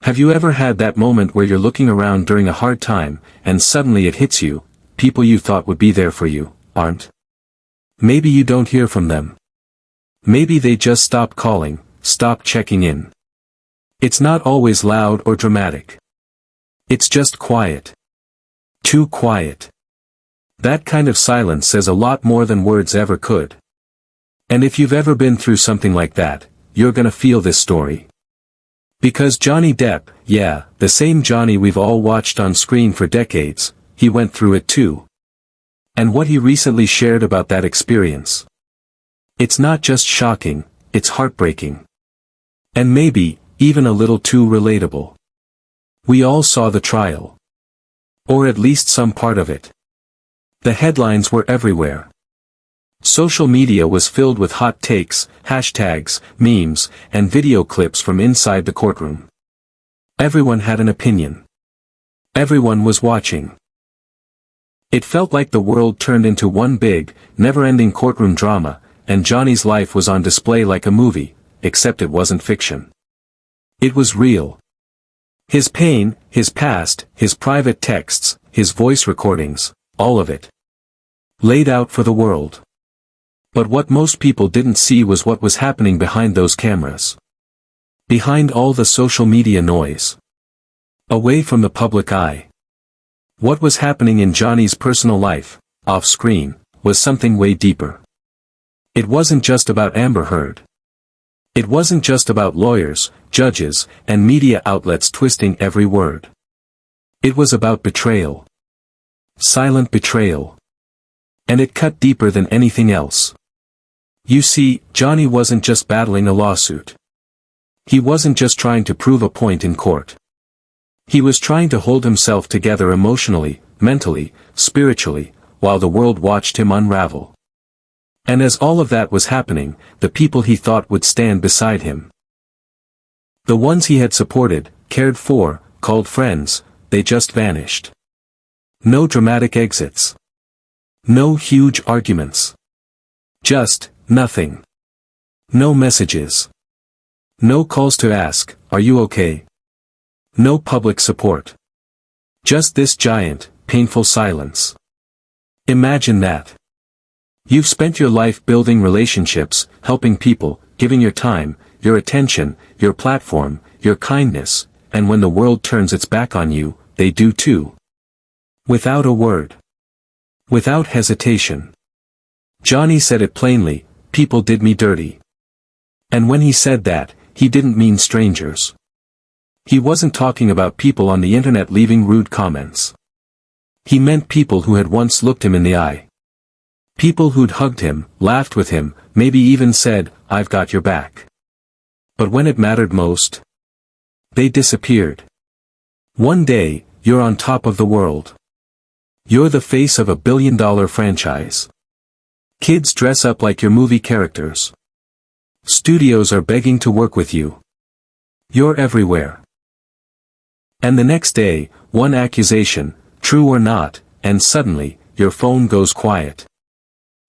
Have you ever had that moment where you're looking around during a hard time, and suddenly it hits you, people you thought would be there for you, aren't? Maybe you don't hear from them. Maybe they just stopped calling, stopped checking in. It's not always loud or dramatic. It's just quiet. Too quiet. That kind of silence says a lot more than words ever could. And if you've ever been through something like that, you're gonna feel this story. Because Johnny Depp, yeah, the same Johnny we've all watched on screen for decades, he went through it too. And what he recently shared about that experience. It's not just shocking, it's heartbreaking. And maybe, even a little too relatable. We all saw the trial. Or at least some part of it. The headlines were everywhere. Social media was filled with hot takes, hashtags, memes, and video clips from inside the courtroom. Everyone had an opinion. Everyone was watching. It felt like the world turned into one big, never-ending courtroom drama, and Johnny's life was on display like a movie, except it wasn't fiction. It was real. His pain, his past, his private texts, his voice recordings, all of it. Laid out for the world. But what most people didn't see was what was happening behind those cameras. Behind all the social media noise. Away from the public eye. What was happening in Johnny's personal life, off-screen, was something way deeper. It wasn't just about Amber Heard. It wasn't just about lawyers, judges, and media outlets twisting every word. It was about betrayal. Silent betrayal. And it cut deeper than anything else. You see, Johnny wasn't just battling a lawsuit. He wasn't just trying to prove a point in court. He was trying to hold himself together emotionally, mentally, spiritually, while the world watched him unravel. And as all of that was happening, the people he thought would stand beside him. The ones he had supported, cared for, called friends, they just vanished. No dramatic exits. No huge arguments. Just, nothing. No messages. No calls to ask, are you okay? No public support. Just this giant, painful silence. Imagine that. You've spent your life building relationships, helping people, giving your time, your attention, your platform, your kindness, and when the world turns its back on you, they do too. Without a word. Without hesitation. Johnny said it plainly, people did me dirty. And when he said that, he didn't mean strangers. He wasn't talking about people on the internet leaving rude comments. He meant people who had once looked him in the eye. People who'd hugged him, laughed with him, maybe even said, I've got your back. But when it mattered most, they disappeared. One day, you're on top of the world. You're the face of a billion-dollar franchise. Kids dress up like your movie characters. Studios are begging to work with you. You're everywhere. And the next day, one accusation, true or not, and suddenly, your phone goes quiet.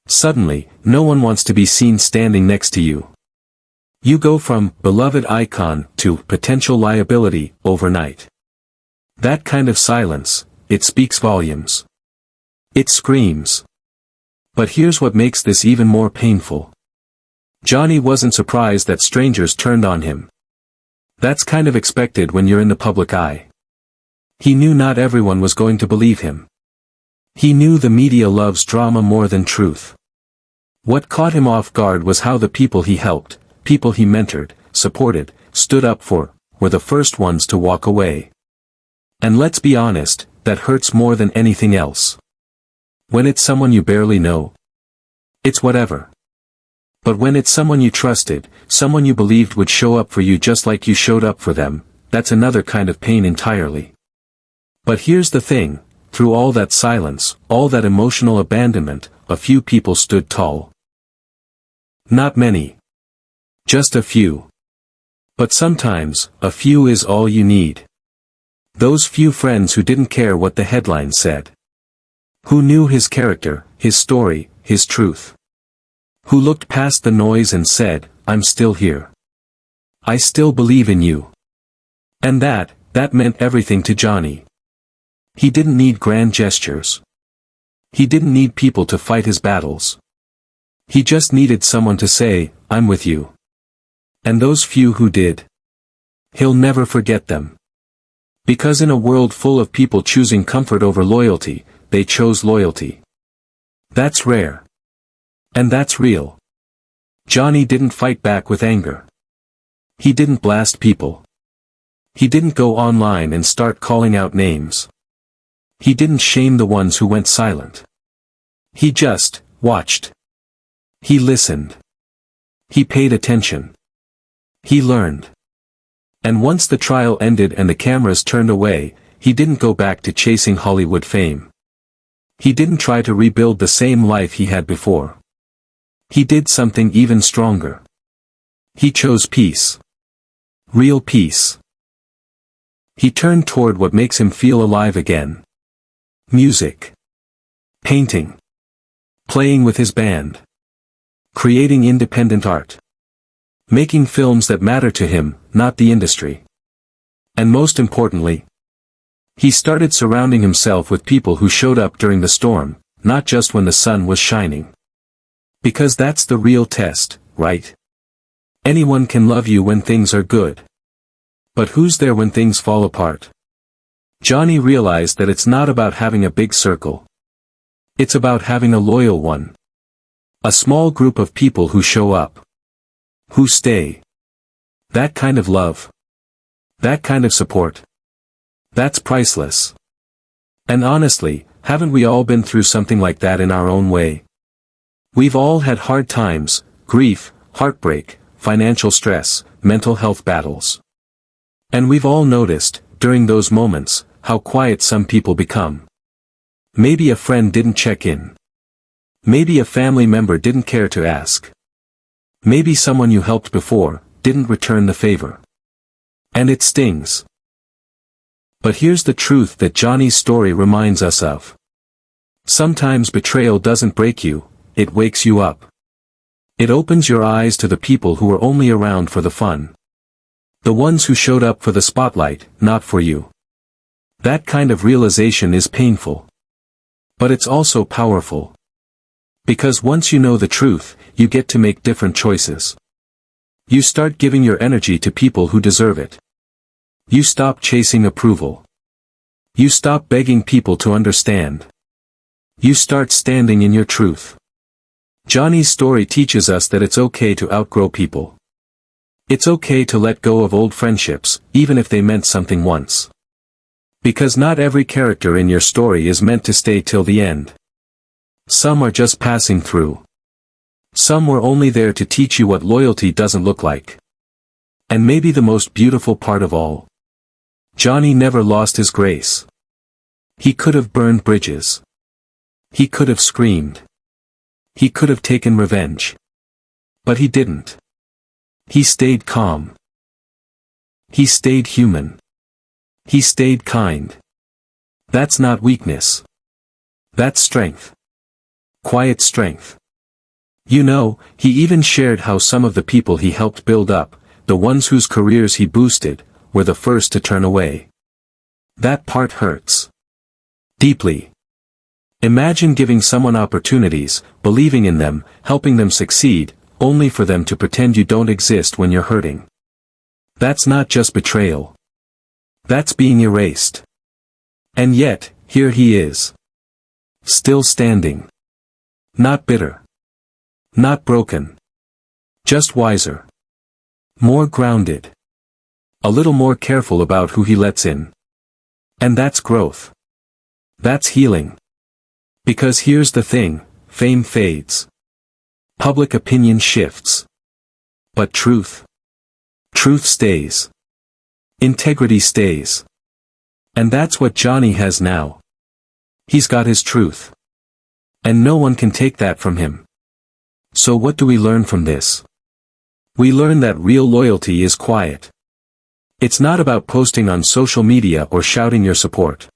Suddenly, no one wants to be seen standing next to you. You go from beloved icon to potential liability overnight. That kind of silence, it speaks volumes. It screams. But here's what makes this even more painful. Johnny wasn't surprised that strangers turned on him. That's kind of expected when you're in the public eye. He knew not everyone was going to believe him. He knew the media loves drama more than truth. What caught him off guard was how the people he helped, people he mentored, supported, stood up for, were the first ones to walk away. And let's be honest, that hurts more than anything else. When it's someone you barely know, it's whatever. But when it's someone you trusted, someone you believed would show up for you just like you showed up for them, that's another kind of pain entirely. But here's the thing, through all that silence, all that emotional abandonment, a few people stood tall. Not many. Just a few. But sometimes, a few is all you need. Those few friends who didn't care what the headlines said. Who knew his character, his story, his truth. Who looked past the noise and said, I'm still here. I still believe in you. And that meant everything to Johnny. He didn't need grand gestures. He didn't need people to fight his battles. He just needed someone to say, "I'm with you." And those few who did, he'll never forget them. Because in a world full of people choosing comfort over loyalty, they chose loyalty. That's rare. And that's real. Johnny didn't fight back with anger. He didn't blast people. He didn't go online and start calling out names. He didn't shame the ones who went silent. He just watched. He listened. He paid attention. He learned. And once the trial ended and the cameras turned away, he didn't go back to chasing Hollywood fame. He didn't try to rebuild the same life he had before. He did something even stronger. He chose peace. Real peace. He turned toward what makes him feel alive again. Music. Painting. Playing with his band. Creating independent art. Making films that matter to him, not the industry. And most importantly, he started surrounding himself with people who showed up during the storm, not just when the sun was shining. Because that's the real test, right? Anyone can love you when things are good. But who's there when things fall apart? Johnny realized that it's not about having a big circle. It's about having a loyal one. A small group of people who show up. Who stay. That kind of love. That kind of support. That's priceless. And honestly, haven't we all been through something like that in our own way? We've all had hard times, grief, heartbreak, financial stress, mental health battles. And we've all noticed, during those moments, how quiet some people become. Maybe a friend didn't check in. Maybe a family member didn't care to ask. Maybe someone you helped before, didn't return the favor. And it stings. But here's the truth that Johnny's story reminds us of. Sometimes betrayal doesn't break you, it wakes you up. It opens your eyes to the people who were only around for the fun. The ones who showed up for the spotlight, not for you. That kind of realization is painful. But it's also powerful. Because once you know the truth, you get to make different choices. You start giving your energy to people who deserve it. You stop chasing approval. You stop begging people to understand. You start standing in your truth. Johnny's story teaches us that it's okay to outgrow people. It's okay to let go of old friendships, even if they meant something once. Because not every character in your story is meant to stay till the end. Some are just passing through. Some were only there to teach you what loyalty doesn't look like. And maybe the most beautiful part of all. Johnny never lost his grace. He could have burned bridges. He could have screamed. He could have taken revenge. But he didn't. He stayed calm. He stayed human. He stayed kind. That's not weakness. That's strength. Quiet strength. You know, he even shared how some of the people he helped build up, the ones whose careers he boosted, were the first to turn away. That part hurts. Deeply. Imagine giving someone opportunities, believing in them, helping them succeed, only for them to pretend you don't exist when you're hurting. That's not just betrayal. That's being erased. And yet, here he is. Still standing. Not bitter. Not broken. Just wiser. More grounded. A little more careful about who he lets in. And that's growth. That's healing. Because here's the thing, fame fades. Public opinion shifts. But truth stays. Integrity stays. And that's what Johnny has now. He's got his truth. And no one can take that from him. So what do we learn from this? We learn that real loyalty is quiet. It's not about posting on social media or shouting your support.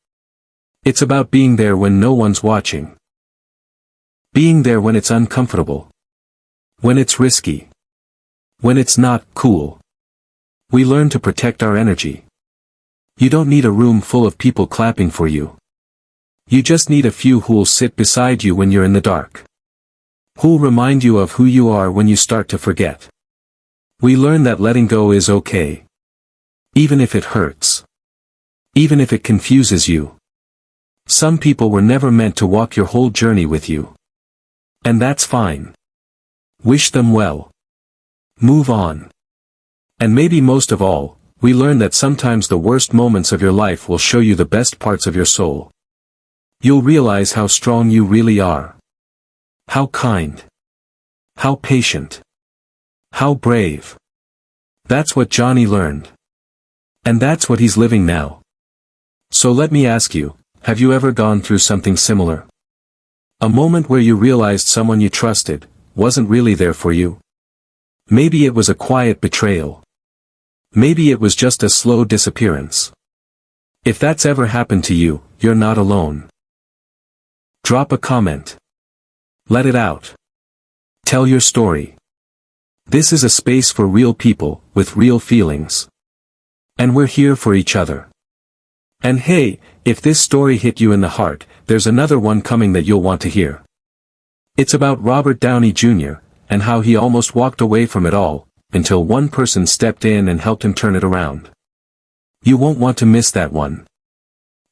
It's about being there when no one's watching. Being there when it's uncomfortable. When it's risky. When it's not cool. We learn to protect our energy. You don't need a room full of people clapping for you. You just need a few who'll sit beside you when you're in the dark. Who'll remind you of who you are when you start to forget. We learn that letting go is okay. Even if it hurts. Even if it confuses you. Some people were never meant to walk your whole journey with you. And that's fine. Wish them well. Move on. And maybe most of all, we learn that sometimes the worst moments of your life will show you the best parts of your soul. You'll realize how strong you really are. How kind. How patient. How brave. That's what Johnny learned. And that's what he's living now. So let me ask you, have you ever gone through something similar? A moment where you realized someone you trusted wasn't really there for you? Maybe it was a quiet betrayal. Maybe it was just a slow disappearance. If that's ever happened to you, you're not alone. Drop a comment. Let it out. Tell your story. This is a space for real people, with real feelings. And we're here for each other. And hey, if this story hit you in the heart, there's another one coming that you'll want to hear. It's about Robert Downey Jr., and how he almost walked away from it all, until one person stepped in and helped him turn it around. You won't want to miss that one.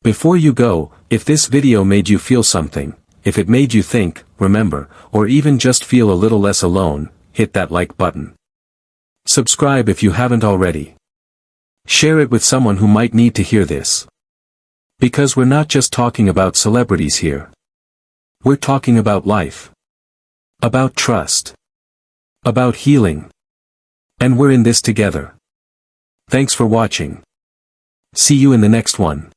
Before you go, if this video made you feel something, if it made you think, remember, or even just feel a little less alone, hit that like button. Subscribe if you haven't already. Share it with someone who might need to hear this. Because we're not just talking about celebrities here. We're talking about life. About trust. About healing. And we're in this together. Thanks for watching. See you in the next one.